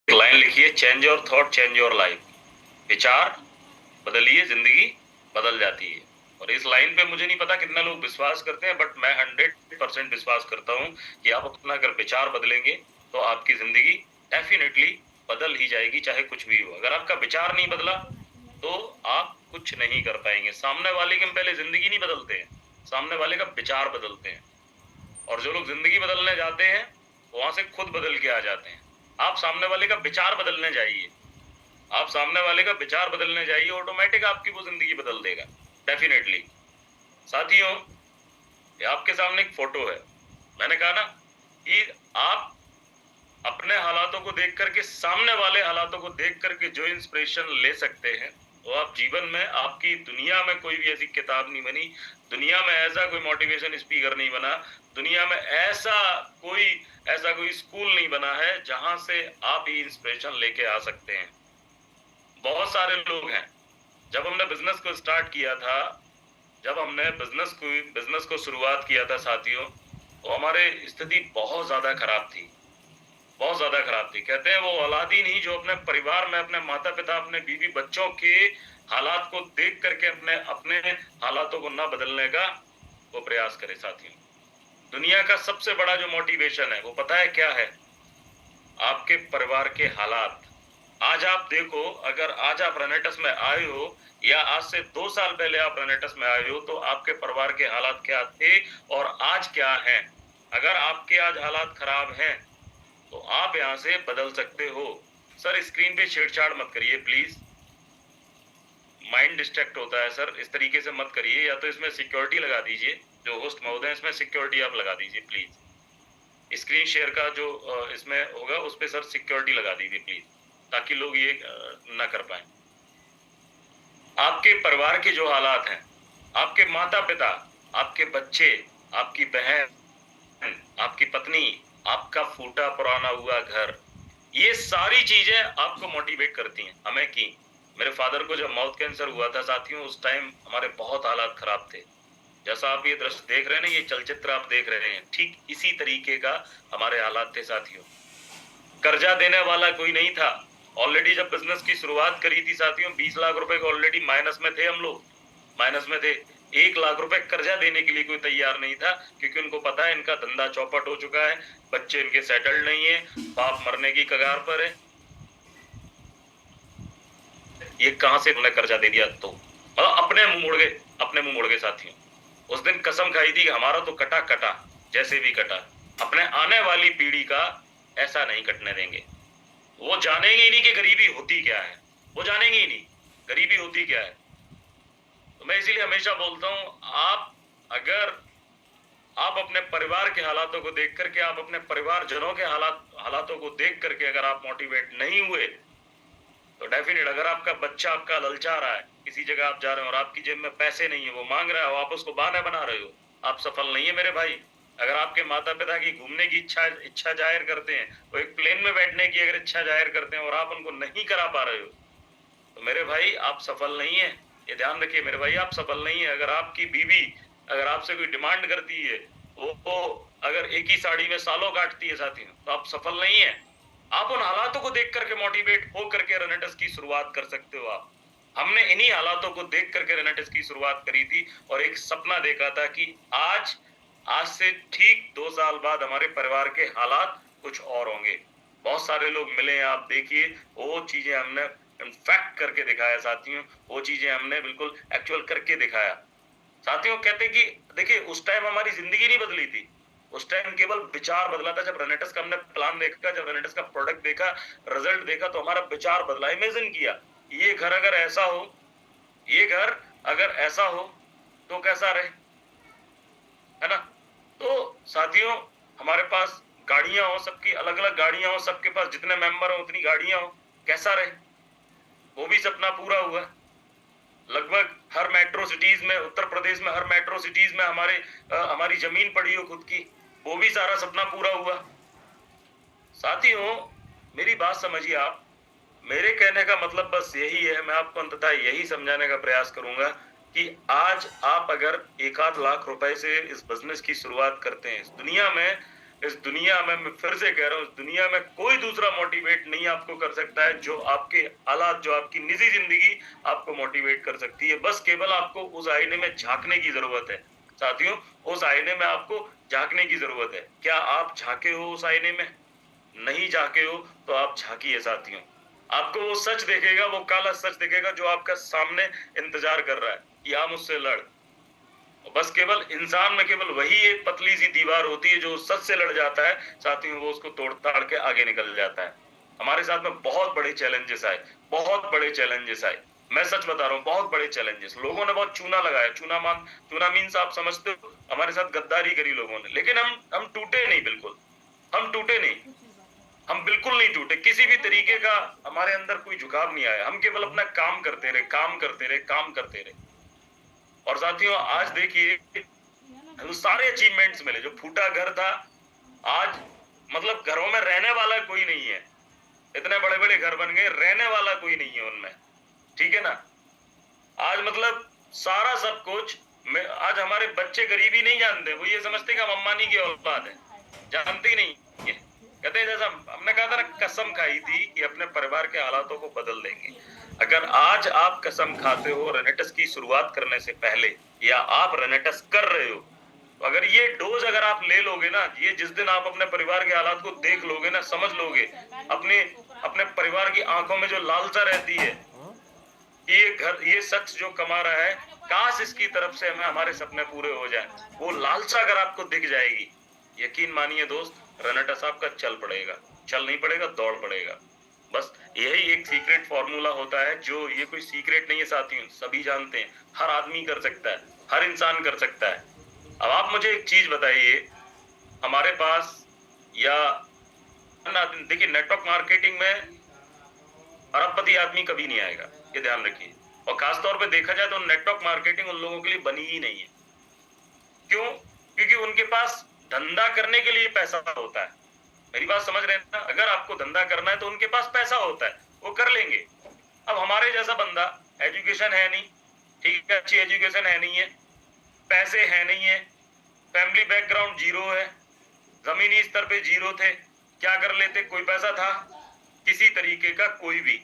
Line लिखी है, change your thought change your life. विचार बदलिए, जिंदगी बदल जाती है। और इस लाइन पे मुझे नहीं पता कितना लोग विश्वास करते हैं, बट मैं 100% विश्वास करता हूँ कि आप अपना अगर विचार बदलेंगे तो आपकी जिंदगी डेफिनेटली बदल ही जाएगी, चाहे कुछ भी हो। अगर आपका विचार नहीं बदला तो आप कुछ नहीं कर पाएंगे। सामने वाले की हम पहले जिंदगी नहीं बदलते हैं, सामने वाले का विचार बदलते हैं। और जो लोग जिंदगी बदलने जाते हैं वहां से खुद बदल के आ जाते हैं। आप सामने वाले का विचार बदलने जाइए, आप सामने वाले का विचार बदलने जाइए, ऑटोमेटिक आपकी वो जिंदगी बदल देगा, डेफिनेटली। साथियों, ये आपके सामने एक फोटो है। मैंने कहा ना कि आप अपने हालातों को देख करके, सामने वाले हालातों को देख करके जो इंस्पिरेशन ले सकते हैं, वो आप जीवन में, आपकी दुनिया में कोई भी ऐसी किताब नहीं बनी, दुनिया में ऐसा कोई मोटिवेशन स्पीकर नहीं बना, दुनिया में ऐसा कोई स्कूल नहीं बना है जहां से आप ये इंस्पिरेशन लेके आ सकते हैं। बहुत सारे लोग हैं। जब हमने बिजनेस को स्टार्ट किया था, जब हमने बिजनेस को शुरुआत किया था साथियों, तो हमारे स्थिति बहुत ज्यादा खराब थी, बहुत ज्यादा खराब थी। कहते हैं वो औलाद ही नहीं जो अपने परिवार में, अपने माता पिता, अपने बीवी बच्चों के हालात को देख करके अपने अपने हालातों को ना बदलने का वो प्रयास करे। साथियों, दुनिया का सबसे बड़ा जो मोटिवेशन है वो पता है क्या है? आपके परिवार के हालात। आज आप देखो, अगर आज आप रनेटस में आए हो या आज से 2 साल पहले आप रनेटस में आए हो, तो आपके परिवार के हालात क्या थे और आज क्या हैं। अगर आपके आज हालात खराब हैं तो आप यहां से बदल सकते हो। सर, स्क्रीन पे छेड़छाड़ मत करिए प्लीज, माइंड डिस्ट्रैक्ट होता है सर, इस तरीके से मत करिए। या तो इसमें सिक्योरिटी लगा दीजिए, जो होस्ट महोदय, इसमें सिक्योरिटी आप लगा दीजिए प्लीज। स्क्रीन शेयर का जो इसमें होगा उस पर सर सिक्योरिटी लगा दीजिए प्लीज, ताकि लोग ये ना कर पाए। आपके परिवार के जो हालात हैं, आपके माता पिता, आपके बच्चे, आपकी बहन, आपकी पत्नी, आपका फूटा पुराना हुआ घर, ये सारी चीजें आपको मोटिवेट करती हैं। हमें की मेरे फादर को जब माउथ कैंसर हुआ था साथियों, उस टाइम हमारे बहुत हालात खराब थे। जैसा आप ये दृश्य देख रहे हैं ना, ये चलचित्र आप देख रहे हैं, ठीक इसी तरीके का हमारे हालात थे साथियों। कर्जा देने वाला कोई नहीं था। ऑलरेडी जब बिजनेस की शुरुआत करी थी साथियों, 20 लाख रुपए को ऑलरेडी माइनस में थे हम लोग, माइनस में थे। 1 लाख रुपए कर्जा देने के लिए कोई तैयार नहीं था, क्योंकि उनको पता है इनका धंधा चौपट हो चुका है, बच्चे इनके सेटल्ड नहीं है, बाप मरने की कगार पर है, ये कहां से उन्होंने कर्जा दे दिया। तो मतलब अपने मुंह मोड़ गए, अपने मुंह मोड़ गए साथियों। उस दिन कसम खाई थी कि हमारा तो कटा कटा, जैसे भी कटा, अपने आने वाली पीढ़ी का ऐसा नहीं कटने देंगे। वो जानेंगे ही नहीं कि गरीबी होती क्या है, वो जानेंगे ही नहीं गरीबी होती क्या है। तो मैं इसीलिए हमेशा बोलता हूं, अगर आप अपने परिवार के हालातों को देख करके, आप अपने परिवारजनों के हालातों को देख करके अगर आप मोटिवेट नहीं हुए, तो डेफिनेट, अगर आपका बच्चा आपका ललचा रहा है, किसी जगह आप जा रहे हो और आपकी जेब में पैसे नहीं है, वो मांग रहा है, आप उसको बहाना बना रहे हो, आप सफल नहीं है मेरे भाई। अगर आपके माता पिता की घूमने की इच्छा जाहिर करते हैं, वो एक प्लेन में बैठने की अगर इच्छा जाहिर करते हैं और आप उनको नहीं करा पा रहे हो, तो मेरे भाई आप सफल नहीं है। ये ध्यान रखिए मेरे भाई, आप सफल नहीं है। अगर आपकी बीवी अगर आपसे कोई डिमांड करती है, वो अगर एक ही साड़ी में सालों काटती है साथियों, तो आप सफल नहीं है। आप उन हालातों को देख करके मोटिवेट हो करके रनेटस की शुरुआत कर सकते हो आप। हमने इन्हीं हालातों को देख करके रनेटस की शुरुआत करी थी और एक सपना देखा था कि आज आज से ठीक 2 साल बाद हमारे परिवार के हालात कुछ और होंगे। बहुत सारे लोग मिले हैं, आप देखिए, वो चीजें हमने इनफैक्ट करके दिखाया साथियों, वो चीजें हमने बिल्कुल एक्चुअल करके दिखाया साथियों। कहते कि देखिए, उस टाइम हमारी जिंदगी नहीं बदली थी, उस टाइम केवल विचार बदला था। जब रनेटस का हमने प्लान देखा, जब रनेटस का प्रोडक्ट देखा, रिजल्ट देखा, तो हमारा विचार बदला। इमेजिन किया, ये घर अगर ऐसा हो, ये घर अगर ऐसा हो तो कैसा रहे, है ना। तो साथियों, हमारे पास गाड़ियां हो, सबकी अलग अलग गाड़ियां हो, सबके पास जितने मेंबर हो उतनी गाड़ियां हो, कैसा रहे। वो भी सपना पूरा हुआ। लगभग हर मेट्रो सिटीज में, उत्तर प्रदेश में हर मेट्रो सिटीज में हमारी जमीन पड़ी हो खुद की, वो भी सारा सपना पूरा हुआ। साथियों, मेरी बात समझिए आप, मेरे कहने का मतलब बस यही है, मैं आपको अंततः यही समझाने का प्रयास करूंगा कि आज आप अगर 1 आध लाख रुपए से इस बिजनेस की शुरुआत करते हैं, इस दुनिया में इस दुनिया में, मैं फिर से कह रहा हूँ, इस दुनिया में कोई दूसरा मोटिवेट नहीं आपको कर सकता है जो आपके हालात, जो आपकी निजी जिंदगी आपको मोटिवेट कर सकती है। बस केवल आपको उस आईने में झांकने की जरूरत है साथियों, उस आईने में आपको झांकने की जरूरत है। क्या आप झांके हो उस आईने में? नहीं झांके हो तो आप झांकिए साथियों। आपको वो सच दिखेगा, वो काला सच दिखेगा जो आपका सामने इंतजार कर रहा है कि आप मुझसे लड़। बस केवल इंसान में केवल वही एक पतली सी दीवार होती है जो सच से लड़ जाता है साथियों, वो उसको तोड़ ताड़ के आगे निकल जाता है। हमारे साथ में बहुत बड़े चैलेंजेस आए, बहुत बड़े चैलेंजेस आए, मैं सच बता रहा हूँ, बहुत बड़े चैलेंजेस। लोगों ने बहुत चूना लगाया, चूना मीन्स आप समझते हो, हमारे साथ गद्दारी करी लोगों ने, लेकिन हम टूटे नहीं, बिल्कुल हम टूटे नहीं, हम बिल्कुल नहीं टूटे। किसी भी तरीके का हमारे अंदर कोई झुकाव नहीं आया, हम केवल अपना काम करते रहे, काम करते रहे, काम करते रहे। और साथियों आज देखिए, वो सारे अचीवमेंट्स मिले। जो फूटा घर था, आज मतलब घरों में रहने वाला कोई नहीं है, इतने बड़े बड़े घर बन गए, रहने वाला कोई नहीं है उनमें, ठीक है ना। आज मतलब सारा सब कुछ आज हमारे बच्चे गरीबी नहीं जानते, वो ये समझते कि हम अम्बानी की औलाद है, जानते ही नहीं है। कहते हैं जैसा हमने कहा था ना, कसम खाई थी कि अपने परिवार के हालातों को बदल देंगे। अगर आज आप कसम खाते हो रेनेटस की शुरुआत करने से पहले, या आप रेनेटस कर रहे हो, तो अगर ये डोज अगर आप ले लोगे ना, ये जिस दिन आप अपने परिवार के हालात को देख लोगे ना, समझ लोगे, अपने अपने परिवार की आंखों में जो लालसा रहती है, ये घर, ये शख्स जो कमा रहा है, काश इसकी तरफ से हमें हमारे सपने पूरे हो जाएं, वो लालसा अगर आपको दिख जाएगी, यकीन मानिए दोस्त, रनटा साहब का चल पड़ेगा, चल नहीं पड़ेगा, दौड़ पड़ेगा। बस यही एक सीक्रेट फॉर्मूला होता है, जो ये कोई सीक्रेट नहीं है साथियों, सभी जानते हैं, हर आदमी कर सकता है, हर इंसान कर सकता है। अब आप मुझे एक चीज बताइए, हमारे पास या देखिए, नेटवर्क मार्केटिंग में अरबपति आदमी कभी नहीं आएगा, ये ध्यान रखिए। और खासतौर पे देखा जाए तो नेटवर्क मार्केटिंग उन लोगों के लिए बनी ही नहीं है। क्यों? क्योंकि उनके पास धंधा करने के लिए पैसा होता है। मेरी बात समझ रहे हैं ना? अगर आपको धंधा करना है तो उनके पास पैसा होता है, वो कर लेंगे। अब हमारे जैसा बंदा, एजुकेशन है नहीं, ठीक है, अच्छी एजुकेशन है नहीं है, पैसे है नहीं है, फैमिली बैकग्राउंड जीरो है, जमीनी स्तर पे जीरो थे, क्या कर लेते? कोई पैसा था किसी तरीके का, कोई भी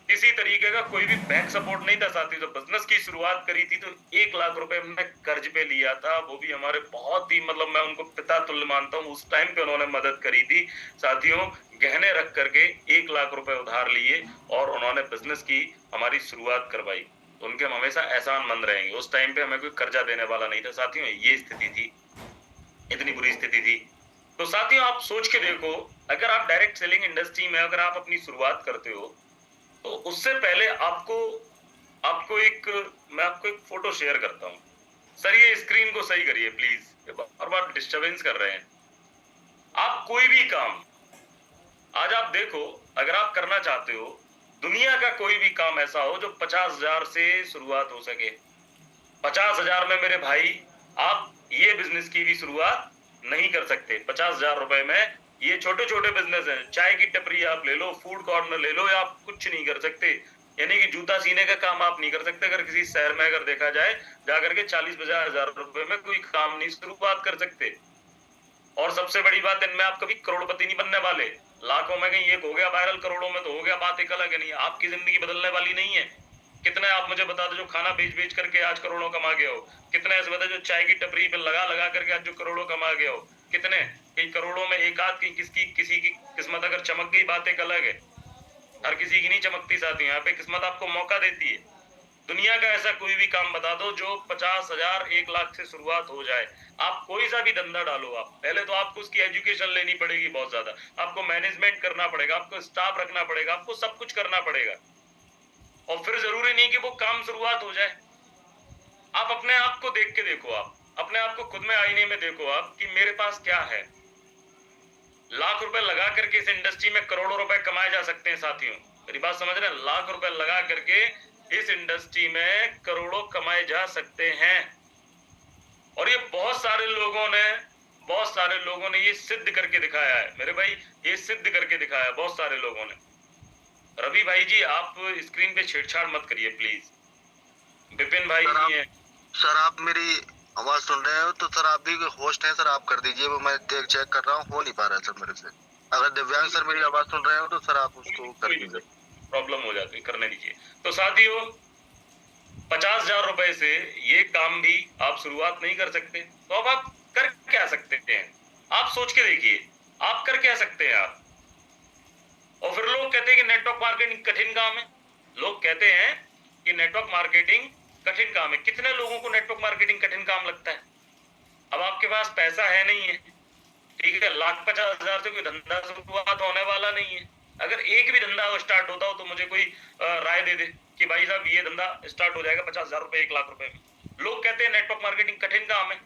किसी तरीके का कोई भी बैंक सपोर्ट नहीं था साथी। जब बिजनेस की शुरुआत करी थी तो 1 लाख रुपए हमने कर्ज पे लिया था, वो भी हमारे बहुत ही, मतलब मैं उनको पिता तुल्य मानता हूँ, उस टाइम पे उन्होंने मदद करी थी साथियों, गहने रख करके 1 लाख रुपए उधार लिए और उन्होंने बिजनेस की हमारी शुरुआत करवाई। तो उनके हम हमेशा एहसानमंद रहेंगे। उस टाइम पे हमें कोई कर्जा देने वाला नहीं था साथियों, ये स्थिति थी, इतनी बुरी स्थिति थी। तो साथियों आप सोच के देखो, अगर आप डायरेक्ट सेलिंग इंडस्ट्री में अगर आप अपनी शुरुआत करते हो, तो उससे पहले आपको आपको एक मैं आपको एक फोटो शेयर करता हूँ। सर ये स्क्रीन को सही करिए प्लीज, बार बार डिस्टरबेंस कर रहे हैं। आप कोई भी काम आज आप देखो, अगर आप करना चाहते हो, दुनिया का कोई भी काम ऐसा हो जो 50,000 से शुरुआत हो सके। 50,000 में मेरे भाई आप ये बिजनेस की भी शुरुआत नहीं कर सकते। 50,000 रुपए में ये छोटे छोटे बिजनेस हैं, चाय की टपरी आप ले लो, फूड कॉर्नर ले लो, या आप कुछ नहीं कर सकते। यानी कि जूता सीने का काम आप नहीं कर सकते। अगर किसी शहर में अगर देखा जाए, जाकर के 40-50,000 रुपए में कोई काम नहीं शुरुआत कर सकते। और सबसे बड़ी बात, इनमें आप कभी करोड़पति नहीं बनने वाले। लाखों में कहीं एक हो गया वायरल, करोड़ों में तो हो गया, बात एक अलग है। नहीं, आपकी जिंदगी बदलने वाली नहीं है। कितने आप मुझे बता दो जो खाना बेच बेच करके आज करोड़ों कमा गए हो? कितने ऐसे बता जो चाय की टपरी पे लगा लगा करके आज जो करोड़ों कमा गए हो? कितने? कई करोड़ों में एक आध की किसी की किस्मत अगर चमक गई, बात एक अलग है। हर किसी की नहीं चमकती साथी, यहाँ पे किस्मत आपको मौका देती है। दुनिया का ऐसा कोई भी काम बता दो जो 50,000 1 लाख से शुरुआत हो जाए। आप कोई सा भी धंधा डालो, आप पहले तो आपको उसकी एजुकेशन लेनी पड़ेगी बहुत ज्यादा, आपको मैनेजमेंट करना पड़ेगा, आपको स्टाफ रखना पड़ेगा, आपको सब कुछ करना पड़ेगा। और फिर जरूरी नहीं कि वो काम शुरुआत हो जाए। आप अपने आप को देख के देखो, आप अपने आप को खुद में आईने में देखो आप कि मेरे पास क्या है। लाख रुपए लगा करके इस इंडस्ट्री में करोड़ों रुपए कमाए जा सकते हैं साथियों, मेरी बात समझ रहे हैं? लाख रुपए लगा करके इस इंडस्ट्री में करोड़ों कमाए जा सकते हैं। और ये बहुत सारे लोगों ने ये सिद्ध करके दिखाया है मेरे भाई, ये सिद्ध करके दिखाया है बहुत सारे लोगों ने। रवि भाई जी आप स्क्रीन पे छेड़छाड़ मत करिए प्लीज। विपिन भाई जी हैं। सर आप मेरी आवाज सुन रहे हो तो सर आप भी होस्ट हैं सर, आप कर दीजिए, वो मैं देख चेक कर रहा हूँ, हो नहीं पा रहा है सर मेरे से। अगर दिव्यांग सर मेरी आवाज सुन रहे हो तो सर आप उसको कर कोई दीजिए। प्रॉब्लम हो जाती है, करने दीजिए। तो साथियों, 50,000 रुपए से ये काम भी आप शुरुआत नहीं कर सकते, तो अब आप कर क्या सकते हैं? आप सोच के देखिए, आप कर क्या सकते हैं आप? और फिर लोग कहते हैं कि नेटवर्क मार्केटिंग कठिन काम है। लोग कहते हैं कि नेटवर्क मार्केटिंग कठिन काम है। कितने लोगों को नेटवर्क मार्केटिंग कठिन काम लगता है? अब आपके पास पैसा है नहीं है, ठीक है, 1,50,000 से कोई धंधा शुरुआत होने वाला नहीं है। अगर एक भी धंधा स्टार्ट होता हो तो मुझे कोई राय दे दे कि भाई साहब ये धंधा स्टार्ट हो जाएगा 50,000 रुपए, 1 लाख रुपए में। लोग कहते हैं नेटवर्क मार्केटिंग कठिन काम है।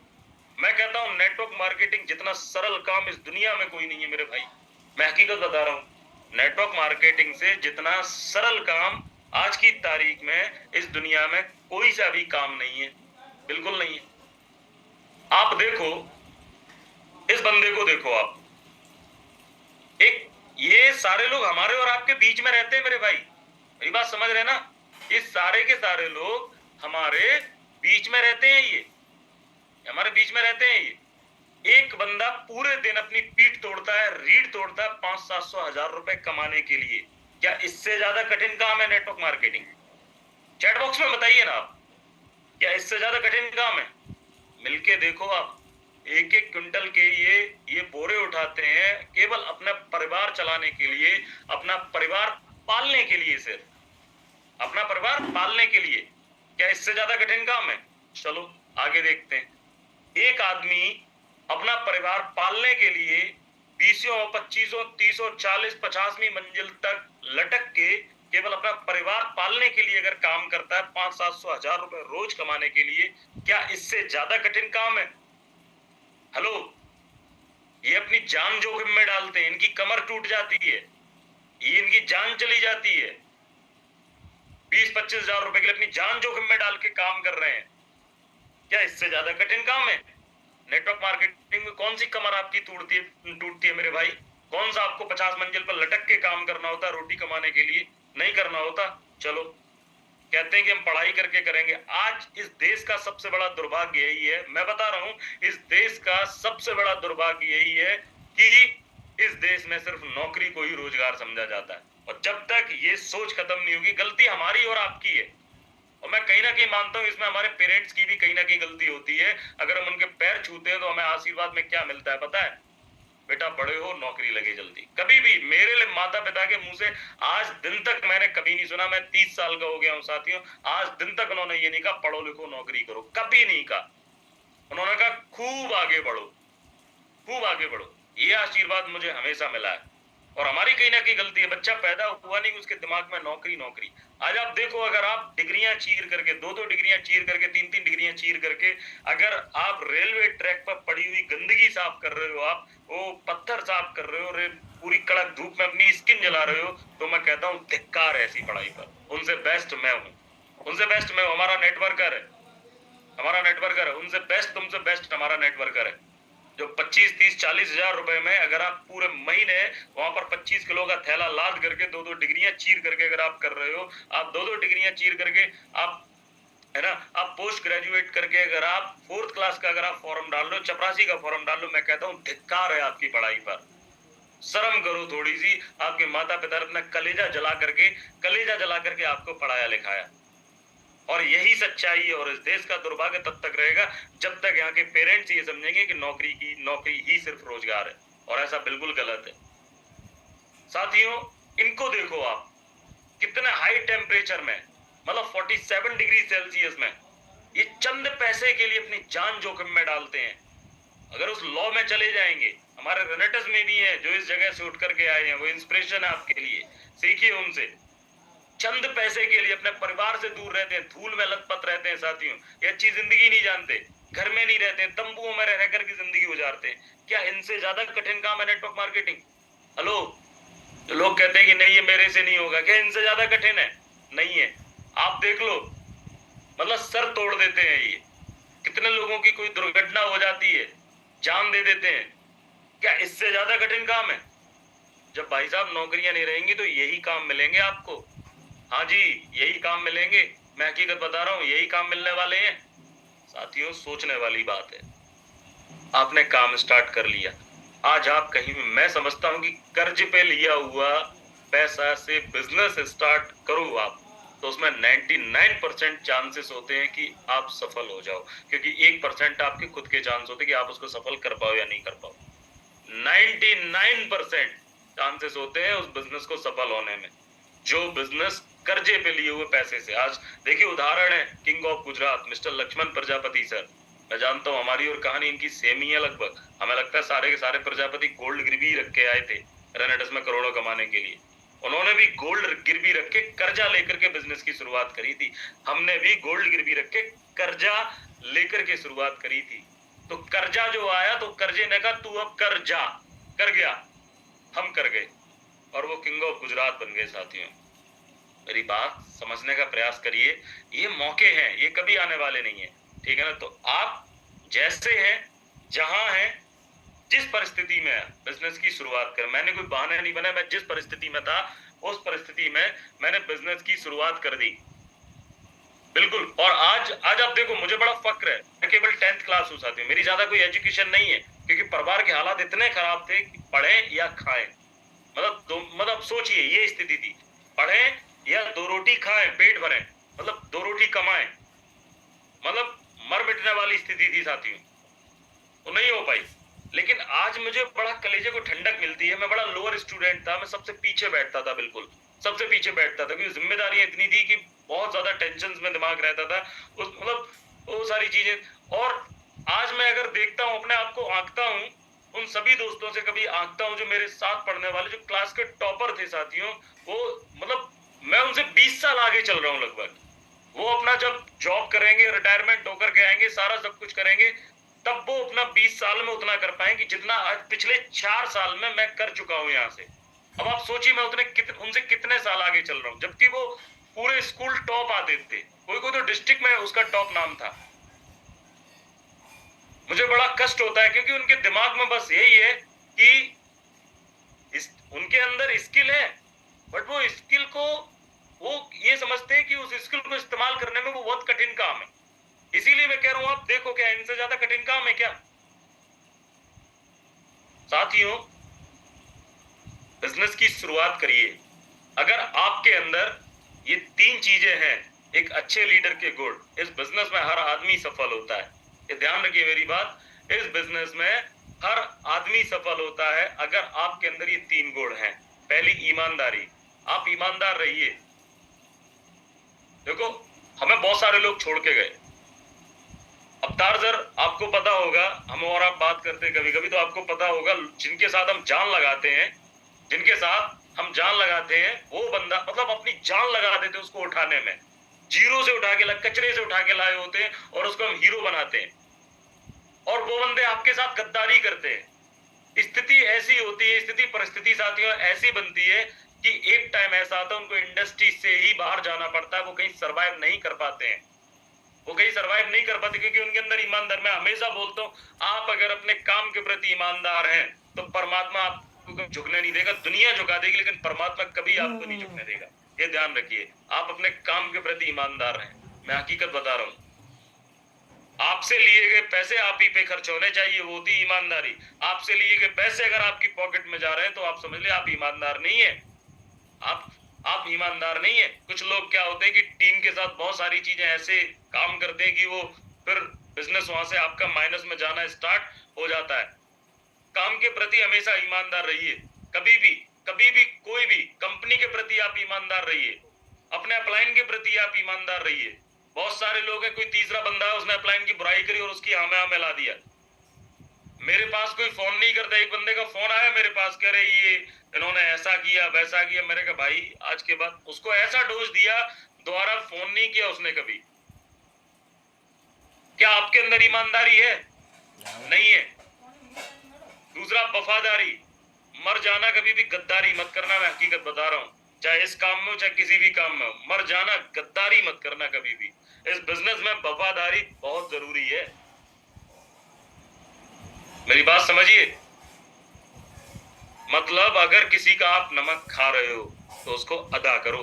मैं कहता हूं नेटवर्क मार्केटिंग जितना सरल काम इस दुनिया में कोई नहीं है मेरे भाई। मैं हकीकत बता रहा हूं, नेटवर्क मार्केटिंग से जितना सरल काम आज की तारीख में इस दुनिया में कोई सा भी काम नहीं है, बिल्कुल नहीं है। आप देखो, इस बंदे को देखो आप, एक, ये सारे लोग हमारे और आपके बीच में रहते हैं मेरे भाई, मेरी बात समझ रहे ना? ये सारे के सारे लोग हमारे बीच में रहते हैं, ये हमारे बीच में रहते हैं। ये एक बंदा पूरे दिन अपनी पीठ तोड़ता है, रीढ़ तोड़ता है 500-700 हजार रुपए कमाने के लिए। क्या इससे ज्यादा कठिन काम है नेटवर्क मार्केटिंग? चैट बॉक्स में बताइए ना आप, क्या इससे ज्यादा कठिन काम है? मिलके देखो आप, एक एक क्विंटल के ये बोरे उठाते हैं केवल अपना परिवार चलाने के लिए, अपना परिवार पालने के लिए, सिर्फ अपना परिवार पालने के लिए। क्या इससे ज्यादा कठिन काम है? चलो आगे देखते हैं। एक आदमी अपना परिवार पालने के लिए 20, 25, 30, 40, 50वीं मंजिल तक लटक के केवल अपना परिवार पालने के लिए अगर काम करता है 500-700 हजार रुपए रोज कमाने के लिए, क्या इससे ज्यादा कठिन काम है? हेलो, ये अपनी जान जोखिम में डालते हैं, इनकी कमर टूट जाती है, ये इनकी जान चली जाती है, 20-25 हजार रुपए के लिए अपनी जान जोखिम में डाल के काम कर रहे हैं। क्या इससे ज्यादा कठिन काम है? नेटवर्क मार्केटिंग में कौन सी कमर आपकी टूटती है मेरे भाई? कौन सा आपको 50 मंजिल पर लटक के काम करना होता है रोटी कमाने के लिए? नहीं करना होता। चलो, कहते हैं कि हम पढ़ाई करके करेंगे। आज इस देश का सबसे बड़ा दुर्भाग्य यही है, मैं बता रहा हूं, इस देश का सबसे बड़ा दुर्भाग्य यही है कि इस देश में सिर्फ नौकरी को ही रोजगार समझा जाता है। और जब तक ये सोच खत्म नहीं होगी, गलती हमारी और आपकी है, और मैं कहीं ना कहीं मानता हूं इसमें हमारे पेरेंट्स की भी कहीं ना कहीं गलती होती है। अगर हम उनके पैर छूते हैं तो हमें आशीर्वाद में क्या मिलता है पता है? बेटा बड़े हो, नौकरी लगे जल्दी। कभी भी मेरे लिए माता पिता के मुंह से आज दिन तक मैंने कभी नहीं सुना, मैं 30 साल का हो गया हूं साथियों, आज दिन तक उन्होंने ये नहीं कहा पढ़ो लिखो नौकरी करो, कभी नहीं कहा। उन्होंने कहा खूब आगे बढ़ो, खूब आगे बढ़ो। ये आशीर्वाद मुझे हमेशा मिला है। और हमारी कहीं ना कहीं गलती है, बच्चा पैदा हुआ नहीं उसके दिमाग में नौकरी नौकरी। आज आप देखो, अगर आप डिग्रियां चीर करके, दो डिग्रियां चीर करके, तीन डिग्रियां चीर करके अगर आप रेलवे ट्रैक पर पड़ी हुई गंदगी साफ कर रहे हो, आप वो पत्थर साफ कर रहे हो, पूरी कड़क धूप में अपनी स्किन जला रहे हो, तो मैं कहता हूँ धिक्कार है ऐसी पढ़ाई पर। उनसे बेस्ट मैं हूँ, उनसे बेस्ट मैं हूँ, हमारा नेटवर्कर है, हमारा नेटवर्कर है, उनसे बेस्ट, तुमसे बेस्ट हमारा नेटवर्कर है। जो 25, 30, 40 हजार रुपए में अगर आप पूरे महीने वहां पर 25 किलो का थैला लाद करके दो डिग्रियां चीर करके अगर आप कर रहे हो, आप दो डिग्रियां चीर करके आप, है ना, आप पोस्ट ग्रेजुएट करके अगर आप 4th क्लास का अगर आप फॉर्म डाल लो, चपरासी का फॉर्म डाल लो, मैं कहता हूँ धिक्कार है आपकी पढ़ाई पर। शर्म करो थोड़ी सी। आपके माता पिता ने अपना कलेजा जला करके आपको पढ़ाया लिखाया, और यही सच्चाई है। और इस देश का दुर्भाग्य तब तक रहेगा जब तक यहाँ के पेरेंट्स ये समझेंगे कि नौकरी ही सिर्फ रोजगार है, और ऐसा बिल्कुल गलत है। साथियों, इनको देखो आप, कितने हाई टेम्परेचर में, मतलब 47 डिग्री सेल्सियस में, ये चंद पैसे के लिए अपनी जान जोखिम में डालते हैं। अगर उस लॉ में चले जाएंगे, हमारे रिलेटिव्स में भी है जो इस जगह से उठ करके आए हैं, वो इंस्पिरेशन है आपके लिए, सीखिए उनसे। चंद पैसे के लिए अपने परिवार से दूर रहते हैं, धूल में लथपथ रहते हैं साथियों, ये अच्छी जिंदगी नहीं जानते, घर में नहीं रहते, तंबुओं में रह कर की जिंदगी गुजारते हैं। क्या इनसे ज्यादा कठिन काम है नेटवर्क मार्केटिंग? हेलो, जो लोग कहते हैं कि नहीं ये मेरे से नहीं होगा, क्या इनसे ज्यादा कठिन है? नहीं है। आप देख लो, मतलब सर तोड़ देते हैं ये। कितने लोगों की कोई दुर्घटना हो जाती है, जान दे देते हैं। क्या इससे ज्यादा कठिन काम है? जब भाई साहब नौकरियां नहीं रहेंगी तो यही काम मिलेंगे आपको। हाँ जी, यही काम मिलेंगे, मैं हकीकत बता रहा हूँ, यही काम मिलने वाले हैं। साथियों, सोचने वाली बात है। आपने काम स्टार्ट कर लिया, आज आप कहीं भी, मैं समझता हूं कि कर्ज पे लिया हुआ पैसा से बिजनेस स्टार्ट करो आप, तो उसमें 99% चांसेस होते हैं कि आप सफल हो जाओ, क्योंकि 1% आपके खुद के चांस होते हैं कि आप उसको सफल कर पाओ या नहीं कर पाओ। 99% चांसेस होते हैं उस बिजनेस को सफल होने में, जो बिजनेस कर्जे पे लिए हुए पैसे से। आज देखिए, उदाहरण है king of Gujarat mister Laxman Prajapati sir. मैं जानता हूं हमारी और कहानी इनकी सेम ही है लगभग। हमें लगता है सारे के सारे प्रजापति गोल्ड गिरवी रख के आए थे रेनेडस में करोड़ों कमाने के लिए। उन्होंने भी गोल्ड गिरवी रख के कर्जा लेकर के बिजनेस की शुरुआत करी थी। हमने भी गोल्ड गिरवी रख के कर्जा लेकर के शुरुआत करी थी। तो कर्जा जो आया तो कर्जे ने कहा तू अब कर जा, कर गया, हम कर गए और वो किंग ऑफ गुजरात बन गए। साथियों, मेरी बात समझने का प्रयास करिए, ये मौके हैं, ये कभी आने वाले नहीं है, ठीक है ना। तो आप जैसे हैं, जहां हैं, जिस परिस्थिति में बिजनेस की शुरुआत कर, मैंने कोई बहाने नहीं बनाया, मैं जिस परिस्थिति में था उस परिस्थिति में मैंने बिजनेस की शुरुआत कर दी, बिल्कुल। और आज आप देखो, मुझे बड़ा फक्र है, मैं केवल 10th क्लास हूं साथियों, मेरी ज्यादा कोई एजुकेशन नहीं है, क्योंकि परिवार के हालात इतने खराब थे कि पढ़ें या खाएं, मतलब सोचिए ये स्थिति थी, पढ़ें या 2 रोटी खाएं पेट भरें, मतलब 2 रोटी कमाएं, मतलब मर मिटने वाली स्थिति थी साथियों, तो नहीं हो पाई। लेकिन आज मुझे बड़ा कलेजे को ठंडक मिलती है। मैं बड़ा लोअर स्टूडेंट था, मैं सबसे पीछे बैठता था, बिल्कुल सबसे पीछे बैठता था, क्योंकि जिम्मेदारियां इतनी थी कि बहुत ज्यादा टेंशन में दिमाग रहता था, उस मतलब वो सारी चीजें। और आज मैं अगर देखता हूँ, अपने आप को आंकता हूँ, उन सभी दोस्तों से कभी आंकता हूँ जो मेरे साथ पढ़ने वाले, जो क्लास के टॉपर थे साथियों, वो मतलब मैं उनसे 20 साल आगे चल रहा हूँ लगभग। वो अपना जब जॉब करेंगे, रिटायरमेंट होकर के आएंगे, सारा सब कुछ करेंगे, तब वो अपना 20 साल में उतना कर पाएंगे जितना आज पिछले 4 साल में मैं कर चुका हूं यहां से। अब आप सोचिए मैं उनसे कितने साल आगे चल रहा हूं, जबकि वो पूरे स्कूल टॉप आते थे, कोई कोई तो डिस्ट्रिक्ट में उसका टॉप नाम था। मुझे बड़ा कष्ट होता है, क्योंकि उनके दिमाग में बस यही है कि उनके अंदर स्किल है, बट वो स्किल को वो ये समझते हैं कि उस स्किल को इस्तेमाल करने में वो बहुत कठिन काम है। इसीलिए मैं कह रहा हूं, आप देखो क्या इनसे ज्यादा कठिन काम है क्या साथियों। बिजनेस की शुरुआत करिए। अगर आपके अंदर ये 3 चीजें हैं, एक अच्छे लीडर के गुण, इस बिजनेस में हर आदमी सफल होता है। ये ध्यान रखिए मेरी बात, इस बिजनेस में हर आदमी सफल होता है अगर आपके अंदर ये 3 गुण हैं। पहली, ईमानदारी। आप ईमानदार रहिए। देखो, हमें बहुत सारे लोग छोड़ के गए। अवतार सर, आपको पता होगा, हम और आप बात करते हैं कभी कभी, तो आपको पता होगा जिनके साथ हम जान लगाते हैं, जिनके साथ हम जान लगाते हैं, वो बंदा मतलब अपनी जान लगा देते हैं उसको उठाने में, जीरो से उठा के, कचरे से उठा के लाए होते हैं और उसको हम हीरो बनाते हैं, और वो बंदे आपके साथ गद्दारी करते हैं। स्थिति ऐसी होती है, स्थिति परिस्थिति साथियों ऐसी बनती है कि एक टाइम ऐसा आता है उनको इंडस्ट्री से ही बाहर जाना पड़ता है, वो कहीं सर्वाइव नहीं कर पाते हैं, वो कहीं सर्वाइव नहीं कर पाते, क्योंकि उनके अंदर ईमानदार। मैं हमेशा बोलता हूँ, आप अगर अपने काम के प्रति ईमानदार हैं तो परमात्मा आपको झुकने नहीं देगा, दुनिया झुका देगी लेकिन परमात्मा कभी आपको नहीं झुकने देगा। ये ध्यान रखिए, आप अपने काम के प्रति ईमानदार रहें। मैं हकीकत बता रहा हूँ, आपसे लिए गए पैसे आप ही पे खर्च होने चाहिए, वो होती ईमानदारी। आपसे लिए गए पैसे अगर आपकी पॉकेट में जा रहे हैं तो आप समझ ले आप ईमानदार नहीं है, आप ईमानदार नहीं है। कुछ लोग क्या होते हैं कि टीम के साथ बहुत सारी चीजें ऐसे काम करते हैं कि वो फिर बिजनेस वहां से आपका माइनस में जाना स्टार्ट हो जाता है। काम के प्रति हमेशा ईमानदार रहिए, कभी भी कोई भी कंपनी के प्रति आप ईमानदार रहिए, अपने अपलाइन के प्रति आप ईमानदार रहिए। बहुत सारे लोग हैं, कोई तीसरा बंदा है, उसने अपलाइन की बुराई करी और उसकी हमें ला दिया। मेरे पास कोई फोन नहीं करता, एक बंदे का फोन आया मेरे पास, कह रहे ये इन्होंने ऐसा किया वैसा किया। मैंने कहा भाई आज के बाद, उसको ऐसा डोज दिया, दोबारा फोन नहीं किया उसने कभी। क्या आपके अंदर ईमानदारी है? नहीं है। दूसरा, वफादारी। मर जाना, कभी भी गद्दारी मत करना, मैं हकीकत बता रहा हूं, चाहे इस काम में हो चाहे किसी भी काम में हो, मर जाना, गद्दारी मत करना कभी भी। इस बिजनेस में वफादारी बहुत जरूरी है, मेरी बात समझिए। मतलब अगर किसी का आप नमक खा रहे हो तो उसको अदा करो,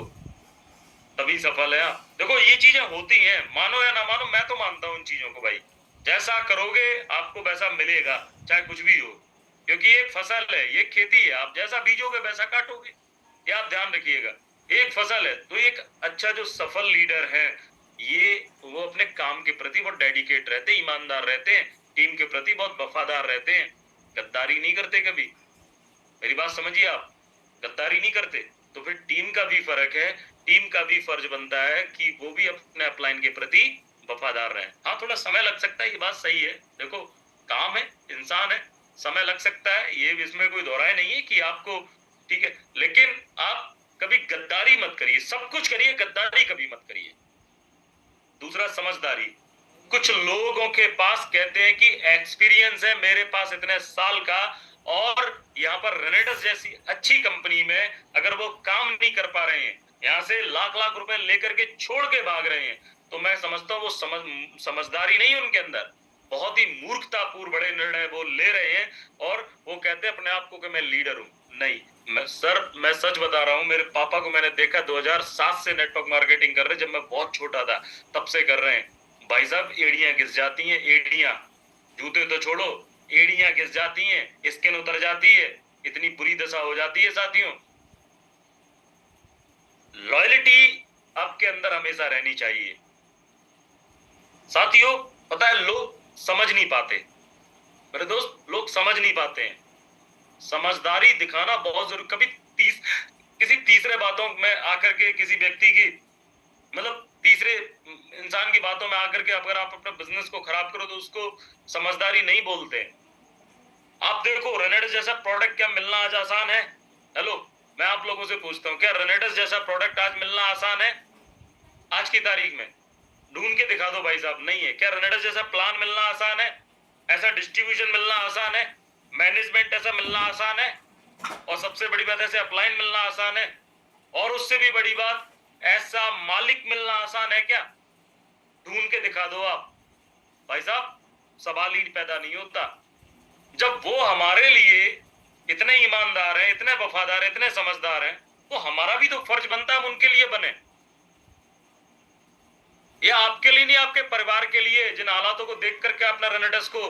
तभी सफल है आप। देखो ये चीजें होती हैं, मानो या ना मानो, मैं तो मानता हूँ इन चीजों को भाई। जैसा करोगे आपको वैसा मिलेगा, चाहे कुछ भी हो, क्योंकि ये एक फसल है, ये खेती है, आप जैसा बीजोगे वैसा काटोगे, ये आप ध्यान रखिएगा। एक फसल है। तो एक अच्छा जो सफल लीडर है, ये वो अपने काम के प्रति बहुत डेडिकेट रहते हैं, ईमानदार रहते हैं, टीम के प्रति बहुत वफादार रहते हैं, गद्दारी नहीं करते कभी। मेरी बात समझिए आप, गद्दारी नहीं करते। तो फिर टीम का भी फर्क है, टीम का भी फर्ज बनता है कि वो भी अपने अपलाइन के प्रति वफादार रहे। हाँ थोड़ा समय लग सकता है, ये बात सही है। देखो काम है, इंसान है, समय लग सकता है, ये इसमें कोई दोहराए नहीं है कि आपको, ठीक है, लेकिन आप कभी गद्दारी मत करिए। सब कुछ करिए, गद्दारी कभी मत करिए। दूसरा समझदारी। कुछ लोगों के पास कहते हैं कि एक्सपीरियंस है मेरे पास इतने साल का, और यहाँ पर रेनेडस जैसी अच्छी कंपनी में अगर वो काम नहीं कर पा रहे हैं, यहाँ से लाख लाख रुपए लेकर के छोड़ के भाग रहे हैं, तो मैं समझता हूँ वो समझदारी नहीं है उनके अंदर, बहुत ही मूर्खतापूर्ण बड़े निर्णय वो ले रहे हैं। और वो कहते हैं अपने आप को कि मैं लीडर हूँ। नहीं, मैं सच बता रहा हूँ, मेरे पापा को मैंने देखा 2007 से नेटवर्क मार्केटिंग कर रहे, जब मैं बहुत छोटा था तब से कर रहे हैं। भाई साहब एड़ियां घिस जाती हैं, एड़ियां, जूते तो छोड़ो, एड़ियां घिस जाती हैं, स्किन उतर जाती है, इतनी बुरी दशा हो जाती है साथियों। लॉयल्टी आपके अंदर हमेशा रहनी चाहिए साथियों। पता है लोग समझ नहीं पाते, मेरे दोस्त, लोग समझ नहीं पाते हैं। समझदारी दिखाना बहुत जरूरी। कभी किसी तीसरे बातों में आकर के किसी व्यक्ति की, मतलब तीसरे इंसान की बातों में आकर के अगर आप अपने बिजनेस को खराब करो तो उसको समझदारी नहीं बोलते। आप देखो रेनेडस जैसा प्रोडक्ट क्या मिलना आज आसान है? हेलो, मैं आप लोगों से पूछता हूँ, क्या रेनेडस जैसा प्रोडक्ट आज मिलना आसान है? आज की तारीख में ढूंढ के दिखा दो भाई साहब, नहीं है। क्या रेनेडस जैसा प्लान मिलना आसान है? ऐसा डिस्ट्रीब्यूशन मिलना आसान है? मैनेजमेंट ऐसा मिलना आसान है? और सबसे बड़ी बात, ऐसे अपलाइन मिलना आसान है? और उससे भी बड़ी बात, ऐसा मालिक मिलना आसान है क्या? ढूंढ के दिखा दो आप भाई साहब, सवाल ही पैदा नहीं होता। जब वो हमारे लिए इतने ईमानदार हैं, इतने वफादार हैं, इतने समझदार हैं, तो हमारा भी तो फर्ज बनता है हम उनके लिए बने। ये आपके लिए नहीं, आपके परिवार के लिए, जिन हालातों को देख करके आपने रेनेडस को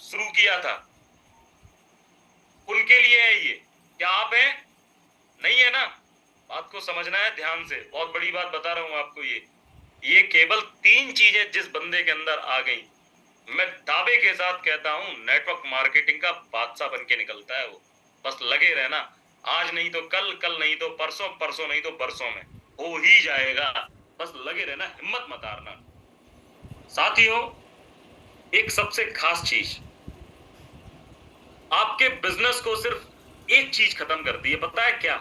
शुरू किया था, उनके लिए है ये। क्या आप हैं? नहीं है ना? बात को समझना है ध्यान से, बहुत बड़ी बात बता रहा हूं आपको। ये केवल 3 चीजें जिस बंदे के अंदर आ गई, मैं दावे के साथ कहता हूं नेटवर्क मार्केटिंग का बादशाह बन के निकलता है वो। बस लगे रहना, आज नहीं तो कल, कल नहीं तो परसों, परसों नहीं तो बरसों में हो ही जाएगा। बस लगे रहना, हिम्मत मत हारना। साथियों, एक सबसे खास चीज आपके बिजनेस को सिर्फ एक चीज खत्म करती है, पता है क्या?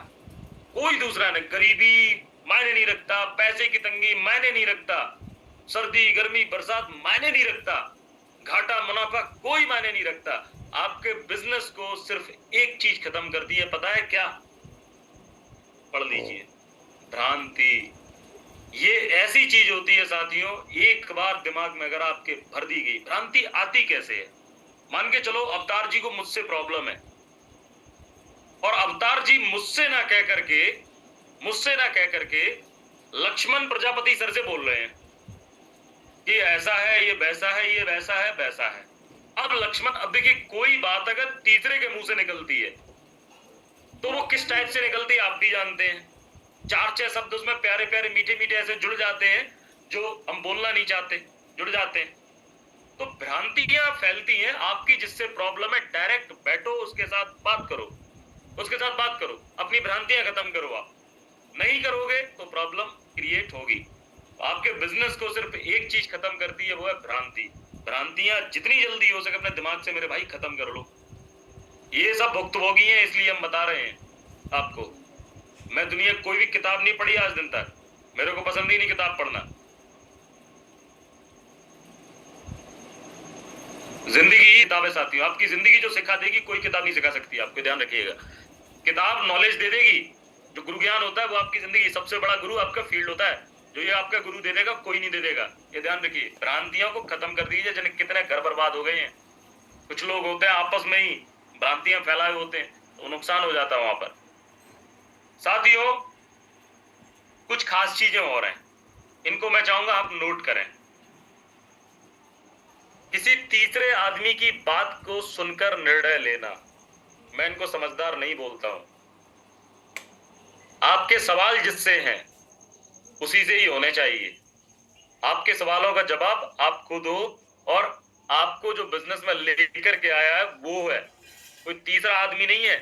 कोई दूसरा नहीं। गरीबी मायने नहीं रखता, पैसे की तंगी मायने नहीं रखता, सर्दी गर्मी बरसात मायने नहीं रखता, घाटा मुनाफा कोई मायने नहीं रखता। आपके बिजनेस को सिर्फ एक चीज खत्म करती है, पता है क्या? पढ़ लीजिए, भ्रांति। ये ऐसी चीज होती है साथियों, एक बार दिमाग में अगर आपके भर दी गई, भ्रांति आती कैसे है? मान के चलो अवतार जी को मुझसे प्रॉब्लम है, और अवतार जी मुझसे ना कह करके लक्ष्मण प्रजापति सर से बोल रहे हैं कि ऐसा है, ये वैसा है, ये वैसा है, वैसा है। अब लक्ष्मण, अब देखिए कोई बात अगर तीसरे के मुंह से निकलती है तो वो किस टाइप से निकलती है आप भी जानते हैं। 4-6 शब्द उसमें प्यारे प्यारे मीठे मीठे ऐसे जुड़ जाते हैं जो हम बोलना नहीं चाहते, जुड़ जाते हैं। तो भ्रांतियां फैलती हैं आपकी, जिससे प्रॉब्लम है। डायरेक्ट बैठो, उसके साथ बात करो, अपनी भ्रांतियां खत्म करो। आप नहीं करोगे तो प्रॉब्लम क्रिएट होगी। आपके बिजनेस को सिर्फ एक चीज खत्म करती है, वो है भ्रांति। भ्रांतियां जितनी जल्दी हो सके अपने दिमाग से मेरे भाई खत्म कर लो। ये सब भुक्तभोगी हैं, इसलिए हम बता रहे हैं आपको। मैं दुनिया कोई भी किताब नहीं पढ़ी आज दिन तक, मेरे को पसंद ही नहीं किताब पढ़ना। जिंदगी ही किताब है साथियों, आपकी जिंदगी जो सिखा देगी कोई किताब नहीं सिखा सकती आपको, ध्यान रखिएगा। किताब नॉलेज दे देगी, जो गुरु ज्ञान होता है वो आपकी जिंदगी, सबसे बड़ा गुरु आपका फील्ड होता है, जो ये आपका गुरु दे देगा कोई नहीं दे देगा, ये ध्यान रखिए। भ्रांतियों को खत्म कर दीजिए, जिन्हें कितने घर बर्बाद हो गए हैं। कुछ लोग होते हैं आपस में ही भ्रांतियां फैलाए होते हैं, तो नुकसान हो जाता है वहां पर। साथियों, कुछ खास चीजें और हैं, इनको मैं चाहूंगा आप नोट करें। किसी तीसरे आदमी की बात को सुनकर निर्णय लेना, मैं इनको समझदार नहीं बोलता हूं। आपके सवाल जिससे हैं उसी से ही होने चाहिए। आपके सवालों का जवाब आप खुद हो, और आपको जो बिजनेस में लेकर के आया है वो है, कोई तीसरा आदमी नहीं है।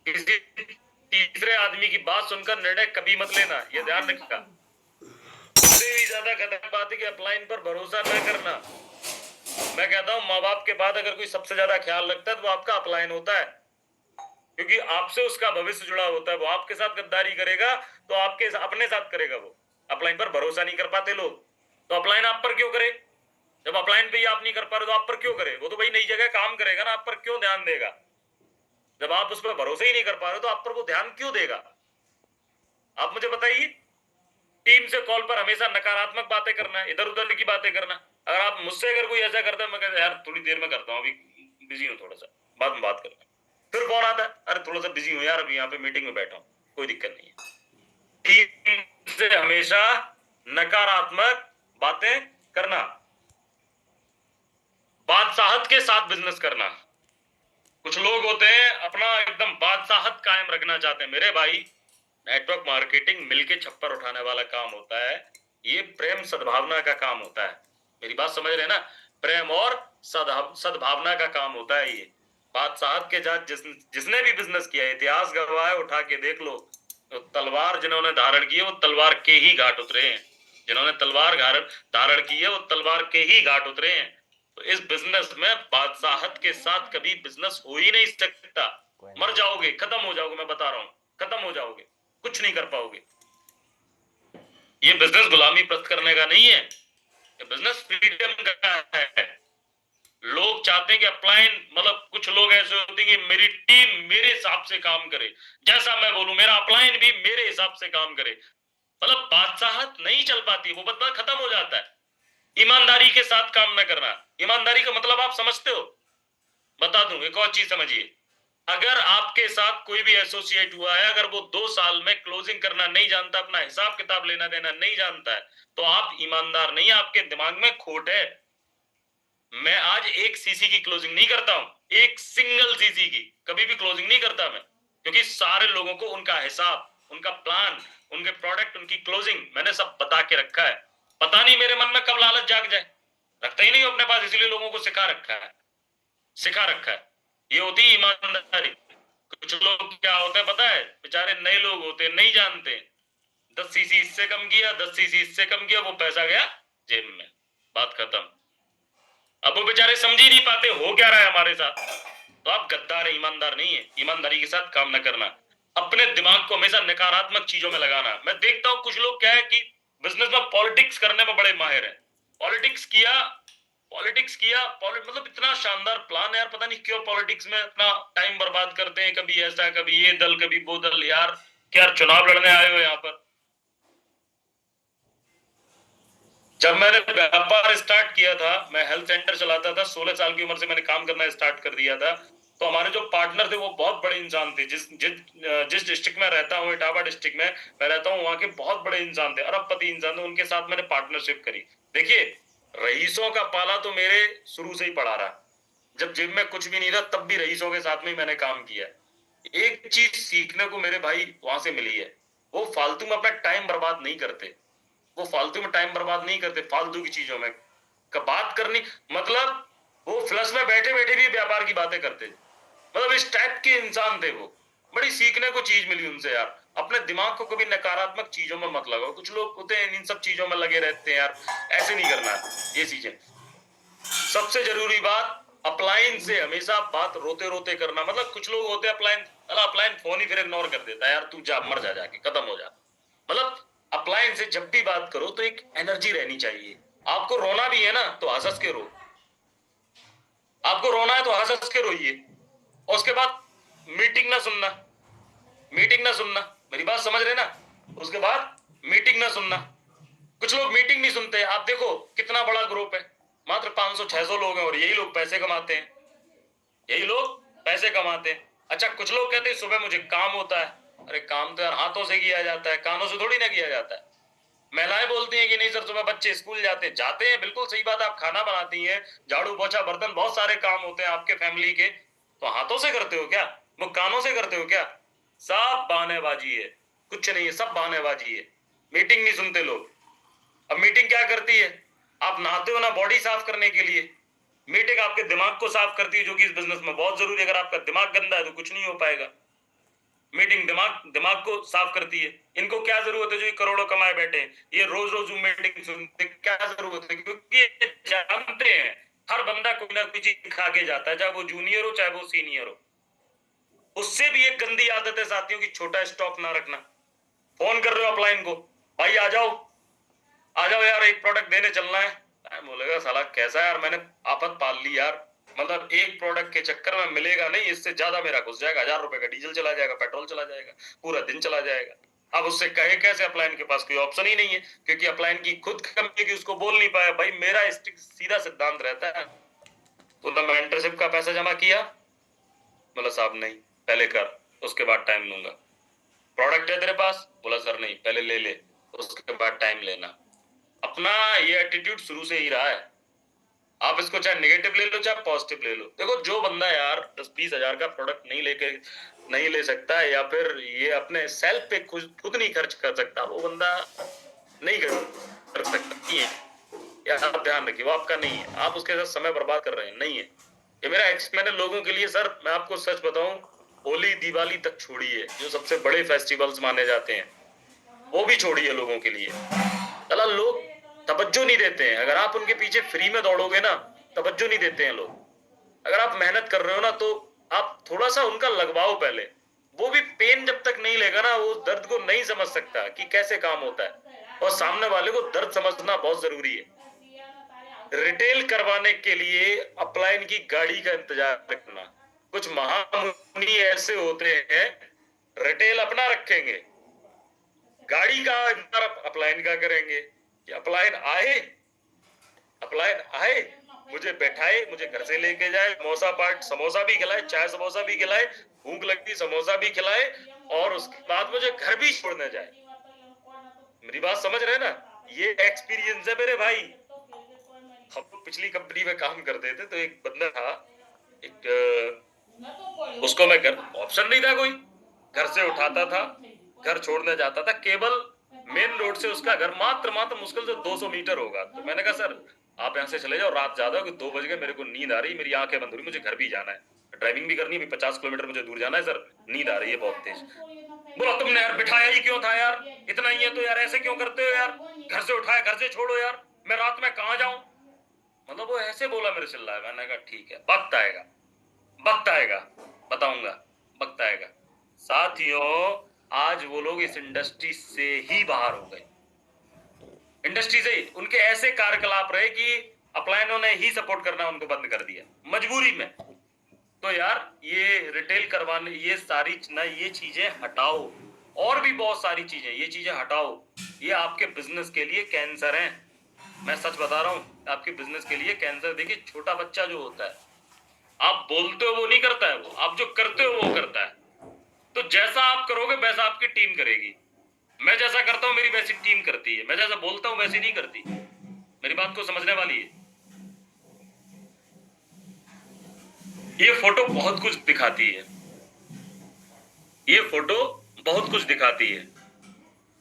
किसी तीसरे आदमी की बात सुनकर निर्णय कभी मत लेना, ये ध्यान रखिएगा। इससे भी ज्यादा खतरनाक बात है कि अपलाइन पर भरोसा न करना। मैं कहता हूं माँ बाप के बाद अगर कोई सबसे ज्यादा ख्याल रखता है तो वो आपका अपलाइन होता है, क्योंकि आपसे उसका भविष्य जुड़ा होता है। वो आपके साथ गद्दारी करेगा तो आपके अपने साथ करेगा। वो अपलाइन पर भरोसा नहीं कर पाते लोग, तो अपलाइन आप पर क्यों करे? जब अपलाइन पे ही आप नहीं कर पा रहे तो आप पर क्यों करे? वो तो भाई नई जगह काम करेगा ना, आप पर क्यों ध्यान देगा? जब आप उस पर भरोसा ही नहीं कर पा रहे तो आप पर वो ध्यान क्यों देगा? आप मुझे बताइए। टीम से कॉल पर हमेशा नकारात्मक बातें करना, इधर उधर की बातें करना। अगर आप मुझसे अगर कोई ऐसा करता है, मैं कहता यार थोड़ी देर में करता हूँ, अभी बिजी हूँ, थोड़ा सा बाद में बात करना। फिर फोन आता है, अरे थोड़ा सा बिजी हूँ यार, अभी यहाँ पे मीटिंग में बैठा हूँ, कोई दिक्कत नहीं है। टीम से हमेशा नकारात्मक बातें करना, बादशाहत के साथ बिजनेस करना। कुछ लोग होते हैं अपना एकदम बादशाहत कायम रखना चाहते हैं। मेरे भाई, नेटवर्क मार्केटिंग मिलके छप्पर उठाने वाला काम होता है, ये प्रेम सद्भावना का काम होता है। मेरी बात समझ रहे हैं ना? प्रेम और सद्भावना का काम होता है ये। बादशाहत के साथ जिसने भी बिजनेस किया, इतिहास गवाह है, उठा के देख लो। तो तलवार जिन्होंने धारण की है वो तलवार के ही घाट उतरे हैं। जिन्होंने तलवार धारण की है वो तलवार के ही घाट उतरे हैं। तो इस बिजनेस में बादशाहत के साथ कभी बिजनेस हो ही नहीं सकता। मर जाओगे, खत्म हो जाओगे, मैं बता रहा हूं, खत्म हो जाओगे, कुछ नहीं कर पाओगे। ये बिजनेस गुलामी प्रस्त करने का नहीं है, ये बिजनेस फ्रीडम का है। लोग चाहते हैं कि अपलाइन, मतलब कुछ लोग ऐसे होते हैं कि मेरी टीम मेरे हिसाब से काम करे, जैसा मैं बोलूं, मेरा अपलाइन भी मेरे हिसाब से काम करे। मतलब बादशाहत नहीं चल पाती, वो बदला खत्म हो जाता है। ईमानदारी के साथ काम न करना, ईमानदारी का मतलब आप समझते हो? बता दूं, एक और चीज समझिए। अगर आपके साथ कोई भी एसोसिएट हुआ है, अगर वो 2 साल में क्लोजिंग करना नहीं जानता, अपना हिसाब किताब लेना देना नहीं जानता है, तो आप ईमानदार नहीं, आपके दिमाग में खोट है। मैं आज एक सीसी की क्लोजिंग नहीं करता हूं, एक सिंगल सीसी की कभी भी क्लोजिंग नहीं करता मैं, क्योंकि सारे लोगों को उनका हिसाब, उनका प्लान, उनके प्रोडक्ट, उनकी क्लोजिंग मैंने सब बता के रखा है। पता नहीं मेरे मन में कब लालच जाग जाए, रखता ही नहीं अपने पास, इसलिए लोगों को सिखा रखा है, सिखा रखा है। ये होती है ईमानदारी। कुछ लोग क्या होते हैं पता है, बेचारे नए लोग होते हैं, नहीं जानते। 10 सीसी इससे कम किया, 10 सीसी इससे कम किया, वो पैसा गया जेब में, बात खत्म। अब वो बेचारे समझ ही नहीं पाते हो क्या रहा है हमारे साथ। तो आप गद्दार है, ईमानदार नहीं है। ईमानदारी के साथ काम न करना, अपने दिमाग को हमेशा नकारात्मक चीजों में लगाना। मैं देखता हूं कुछ लोग क्या है कि बिजनेस में पॉलिटिक्स करने में बड़े माहिर है। पॉलिटिक्स किया, मतलब इतना शानदार प्लान है यार, पता नहीं क्यों पॉलिटिक्स में अपना टाइम बर्बाद करते हैं। कभी ऐसा, कभी ये दल, कभी वो दल। यार क्या चुनाव लड़ने आए हो यहाँ पर? जब मैंने व्यापार स्टार्ट किया था, मैं हेल्थ सेंटर चलाता था, 16 साल की उम्र से मैंने काम करना स्टार्ट कर दिया था। तो हमारे जो पार्टनर थे वो बहुत बड़े इंसान थे। जिस डिस्ट्रिक्ट में रहता हूँ, इटावा डिस्ट्रिक्ट में मैं रहता हूँ, वहां के बहुत बड़े इंसान थे, अरबपति इंसान थे। उनके साथ मैंने पार्टनरशिप करी। देखिए, रईसों का पाला तो मेरे शुरू से ही पड़ा रहा। जब जेब में कुछ भी नहीं था तब भी रईसों के साथ में ही मैंने काम किया। एक चीज सीखने को मेरे भाई वहां से मिली है, वो फालतू में अपना टाइम बर्बाद नहीं करते। वो फालतू में टाइम बर्बाद नहीं करते, फालतू की चीजों में बात करनी। मतलब वो फ्लश में बैठे बैठे भी व्यापार की बातें करते थे। मतलब इस टाइप के इंसान थे वो। बड़ी सीखने को चीज मिली उनसे यार। अपने दिमाग को कभी नकारात्मक चीजों में मत लगाओ। कुछ लोग होते हैं इन सब चीजों में लगे रहते हैं यार, ऐसे नहीं करना है ये चीजें। सबसे जरूरी बात, अपलाइन से हमेशा बात रोते रोते करना। मतलब कुछ लोग होते हैं अपलाइन फोन ही फिर इग्नोर कर देता है, यार तू जा, मर जा, जाके खत्म हो जा। मतलब अपलाइन से जब भी बात करो तो एक एनर्जी रहनी चाहिए। आपको रोना भी है ना तो हंस हंस के रो, आपको रोना है तो हंस हंस के रोइए। और उसके बाद मीटिंग ना सुनना, मीटिंग ना सुनना, मेरी बात समझ रहे ना? उसके बाद मीटिंग ना सुनना। कुछ लोग मीटिंग नहीं सुनते। आप देखो कितना बड़ा ग्रुप है, मात्र 500-600 लोग हैं, और यही लोग पैसे कमाते हैं, यही लोग पैसे कमाते हैं। अच्छा, कुछ लोग कहते हैं सुबह मुझे काम होता है, अरे काम तो यार हाथों से किया जाता है, कानों से थोड़ी ना किया जाता है। महिलाएं बोलती हैं कि नहीं सर सुबह बच्चे स्कूल जाते हैं, बिल्कुल सही बात है। आप खाना बनाती हैं, झाड़ू पोछा बर्तन, बहुत सारे काम होते हैं आपके फैमिली के, तो हाथों से करते हो क्या? वो कानों से करते हो क्या? सब बहानेबाजी है, कुछ नहीं है, सब बहानेबाजी है। मीटिंग नहीं सुनते लोग। अब मीटिंग क्या करती है? आप नहाते हो ना बॉडी साफ करने के लिए, मीटिंग आपके दिमाग को साफ करती है, जो कि इस बिजनेस में बहुत जरूरी है। अगर आपका दिमाग गंदा है तो कुछ नहीं हो पाएगा। मीटिंग दिमाग दिमाग को साफ करती है। इनको क्या जरूरत है जो ये करोड़ों कमाए बैठे हैं, ये रोज रोज मीटिंग सुनते, क्या जरूरत है? क्योंकि ये जानते हैं हर बंदा कोई ना कोई चीज खा के जाता है, चाहे वो जूनियर हो चाहे वो सीनियर हो। उससे भी एक गंदी आदत है साथियों की, छोटा स्टॉक ना रखना। फोन कर रहे हो अपलाइन को, भाई आ जाओ यार, एक प्रोडक्ट देने चलना है। बोलेगा साला कैसा है यार, मैंने आफत पाल ली यार, मतलब एक प्रोडक्ट के चक्कर में मिलेगा नहीं, इससे ज्यादा मेरा घुस जाएगा, 1,000 रुपए का डीजल चला जाएगा, पेट्रोल चला जाएगा, पूरा दिन चला जाएगा। अब उससे कहे कैसे? अपलाइन के पास कोई ऑप्शन ही नहीं है, क्योंकि अपलाइन की खुद कंपनी की उसको बोल नहीं पाया। भाई मेरा सीधा सिद्धांत रहता है, तो मेंटरशिप का पैसा जमा किया, बोला साहब नहीं, पहले कर, उसके बाद टाइम लूंगा। प्रोडक्ट है तेरे पास? बोला सर नहीं, पहले ले ले, उसके बाद टाइम लेना। अपना ये एटीट्यूड शुरू से ही रहा है। आप इसको चाहे नेगेटिव ले लो चाहे पॉजिटिव ले लो। देखो जो बंदा यार 10-20 हजार का प्रोडक्ट नहीं ले सकता, या फिर ये अपने सेल्फ पे खुद नहीं खर्च कर सकता, वो बंदा नहीं कर सकता, नहीं है। या आप ध्यान रखिए, वो आपका नहीं है, आप उसके साथ समय बर्बाद कर रहे हैं, नहीं है। ये मैंने लोगों के लिए, सर मैं आपको सच बताऊं, होली दिवाली तक छोड़ी है, जो सबसे बड़े फेस्टिवल्स माने जाते हैं, वो भी छोड़ी है लोगों के लिए। चला लोग तवज्जो नहीं देते हैं। अगर आप उनके पीछे फ्री में दौड़ोगे ना, तवज्जो नहीं देते हैं लोग। अगर आप मेहनत कर रहे हो ना, तो आप थोड़ा सा उनका लगवाओ पहले। वो भी पेन जब तक नहीं लेगा ना, वो दर्द को नहीं समझ सकता कि कैसे काम होता है, और सामने वाले को दर्द समझना बहुत जरूरी है। रिटेल करवाने के लिए अपलाइन की गाड़ी का इंतजार रखना। कुछ महामुनि ऐसे होते हैं, रिटेल अपना रखेंगे, गाड़ी का इंतजार अपलाइन का करेंगे कि अपलाइन आए, मुझे बैठाए, मुझे घर से लेके जाए, समोसा भी खिलाए, चाय समोसा भी खिलाए, भूख लगती समोसा भी खिलाए, और उसके बाद मुझे घर भी छोड़ने जाए। मेरी बात समझ रहे ना? ये एक्सपीरियंस है मेरे भाई। हम लोग पिछली कंपनी में काम करते थे, तो एक बंदा था, उसको मैं घर, ऑप्शन नहीं था कोई, घर से उठाता था, घर छोड़ने जाता था, केवल मेन रोड से उसका घर मात्र मुश्किल से 200 मीटर होगा। तो मैंने कहा सर आप यहाँ से चले जाओ, रात ज्यादा हो, 2 बज गए, मेरे को नींद आ रही, मेरी आंखें बंद हो रही, मुझे घर भी जाना है, ड्राइविंग भी करनी है, 50 किलोमीटर मुझे दूर जाना है सर, नींद आ रही है बहुत तेज। बोला तुमने यार बिठाया ही क्यों था यार, इतना ही है तो यार ऐसे क्यों करते हो यार, घर से उठाया घर से छोड़ो यार, मैं रात में कहाँ जाऊं? मतलब वो ऐसे बोला, मेरे चिल्लाया। मैंने कहा ठीक है, वक्त आएगा, बताऊंगा, वक्त आएगा। साथियों आज वो लोग इस इंडस्ट्री से ही बाहर हो गए, इंडस्ट्री से ही उनके ऐसे कार्यकलाप रहे कि अपलाइनों ने ही सपोर्ट करना उनको बंद कर दिया मजबूरी में। तो यार ये रिटेल करवाने, ये सारी ना ये चीजें हटाओ, और भी बहुत सारी चीजें, ये चीजें हटाओ, ये आपके बिजनेस के लिए कैंसर है। मैं सच बता रहा हूं, आपके बिजनेस के लिए कैंसर। देखिए छोटा बच्चा जो होता है, आप बोलते हो वो नहीं करता है, वो आप जो करते हो वो करता है। तो जैसा आप करोगे वैसा आपकी टीम करेगी। मैं जैसा करता हूं मेरी वैसी टीम करती है, मैं जैसा बोलता हूं वैसी नहीं करती। मेरी बात को समझने वाली है। ये फोटो बहुत कुछ दिखाती है, ये फोटो बहुत कुछ दिखाती है।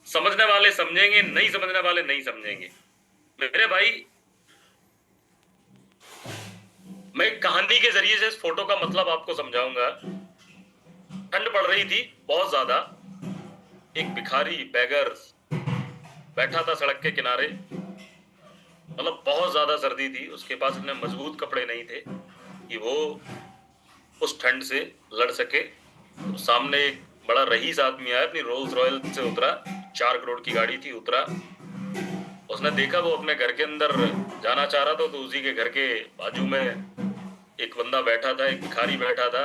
समझने वाले समझेंगे, नहीं समझने वाले नहीं समझेंगे। मेरे भाई मैं एक कहानी के जरिए से इस फोटो का मतलब आपको समझाऊंगा। ठंड पड़ रही थी बहुत ज्यादा, एक भिखारी बैगर बैठा था सड़क के किनारे, मतलब बहुत ज्यादा सर्दी थी, उसके पास इतने मजबूत कपड़े नहीं थे कि वो उस ठंड से लड़ सके। तो सामने एक बड़ा रईस आदमी आया, अपनी रोल्स रॉयल से उतरा, 4 करोड़ की गाड़ी थी, उतरा। उसने देखा वो अपने घर के अंदर जाना चाह रहा था, तो उसी के घर के बाजू में एक बंदा बैठा था, एक भिखारी बैठा था,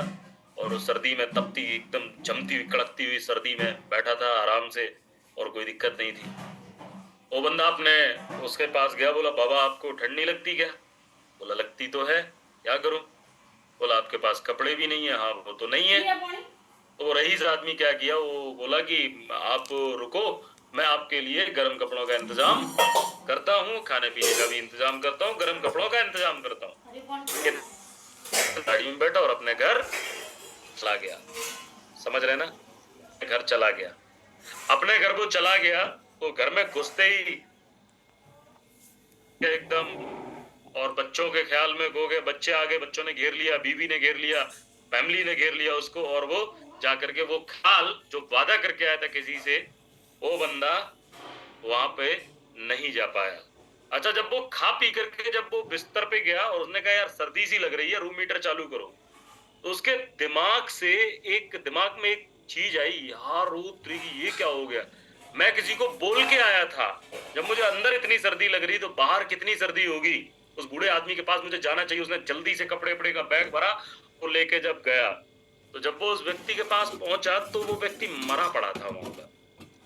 और उस सर्दी में तपती एकदम जमती हुई कड़कती हुई सर्दी में बैठा था आराम से, और कोई दिक्कत नहीं थी। वो बंदा अपने उसके पास गया, बोला बाबा आपको ठंड नहीं लगती क्या? बोला लगती तो है, क्या करूं? बोला आपके पास कपड़े भी नहीं है? हाँ वो तो नहीं है। तो वो रईस आदमी क्या किया, वो बोला कि आप रुको, मैं आपके लिए गर्म कपड़ों का इंतजाम करता हूँ, खाने पीने का भी इंतजाम करता हूँ, गर्म कपड़ों का इंतजाम करता हूँ। गाड़ी में बैठा और अपने घर चला गया। समझ रहे ना, घर चला गया। अपने घर को चला गया तो घर में घुसते ही एकदम, और बच्चों के ख्याल में खो गए। बच्चे आ गए, बच्चों ने घेर लिया, बीवी ने घेर लिया, फैमिली ने घेर लिया उसको, और वो जाकर के वो खाल जो वादा करके आया था किसी से, वो बंदा वहां पे नहीं जा पाया। अच्छा, जब वो खा पी करके जब वो बिस्तर पे गया और उसने कहा यार सर्दी सी लग रही है, रूम हीटर चालू करो, तो उसके दिमाग में एक चीज आई, यार रूत्री ये क्या हो गया, मैं किसी को बोल के आया था, जब मुझे अंदर इतनी सर्दी लग रही तो बाहर कितनी सर्दी होगी। उस बूढ़े आदमी के पास मुझे जाना चाहिए। उसने जल्दी से कपड़े वपड़े का बैग भरा और लेके जब गया, तो जब वो उस व्यक्ति के पास पहुंचा तो वो व्यक्ति मरा पड़ा था वहां पर।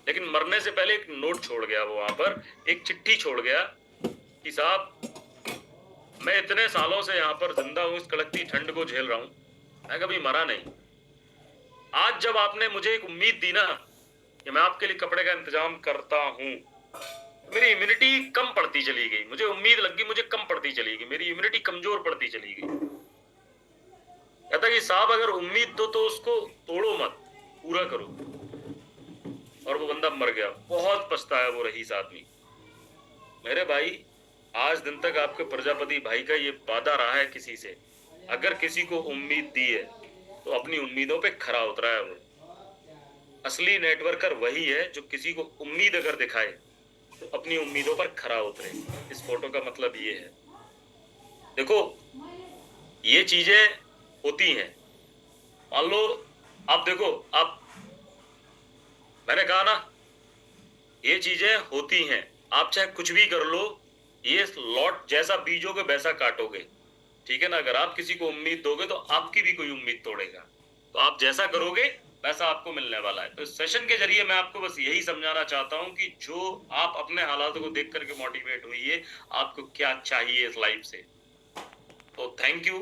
लेकिन मरने से पहले एक नोट छोड़ गया वो वहां पर, एक चिट्ठी छोड़ गया कि साहब मैं इतने सालों से यहाँ पर जिंदा हूँ, इस कड़कती ठंड को झेल रहा हूँ, मैं कभी मरा नहीं। आज जब आपने मुझे एक उम्मीद दी ना कि मैं आपके लिए कपड़े का इंतजाम करता हूँ, मेरी इम्यूनिटी कम पड़ती चली गई। मुझे उम्मीद लगी, मुझे कम पड़ती चली गई, मेरी इम्यूनिटी कमजोर पड़ती चली गई। कहता कि साहब अगर उम्मीद दो तो उसको तोड़ो मत, पूरा करो। और वो बंदा मर गया। बहुत पछताया वो रईस आदमी। मेरे भाई, आज दिन तक आपके प्रजापति भाई का ये वादा रहा है किसी से, अगर किसी को उम्मीद दी है तो अपनी उम्मीदों पे खरा उतरा है वो। असली नेटवर्कर वही है जो किसी को उम्मीद अगर दिखाए तो अपनी उम्मीदों पर खरा उतरे। इस फोटो का मतलब ये है। देखो, ये चीजें होती हैं। मान लो आप देखो, आप, मैंने कहा ना, ये चीजें होती हैं। आप चाहे कुछ भी कर लो, ये लौट जैसा बीजोगे वैसा काटोगे, ठीक है ना। अगर आप किसी को उम्मीद दोगे तो आपकी भी कोई उम्मीद तोड़ेगा, तो आप जैसा करोगे वैसा आपको मिलने वाला है। तो इस सेशन के जरिए मैं आपको बस यही समझाना चाहता हूं कि जो आप अपने हालातों को देख करके मोटिवेट हुई, आपको क्या चाहिए इस लाइफ से। तो थैंक यू।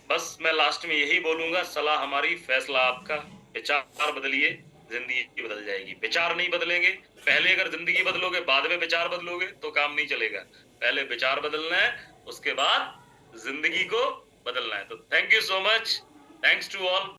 बस मैं लास्ट में यही बोलूंगा, सलाह हमारी, फैसला आपका। विचार बदलिए, जिंदगी बदल जाएगी। विचार नहीं बदलेंगे, पहले अगर जिंदगी बदलोगे बाद में विचार बदलोगे तो काम नहीं चलेगा। पहले विचार बदलना है, उसके बाद जिंदगी को बदलना है। तो thank you so much, thanks to all.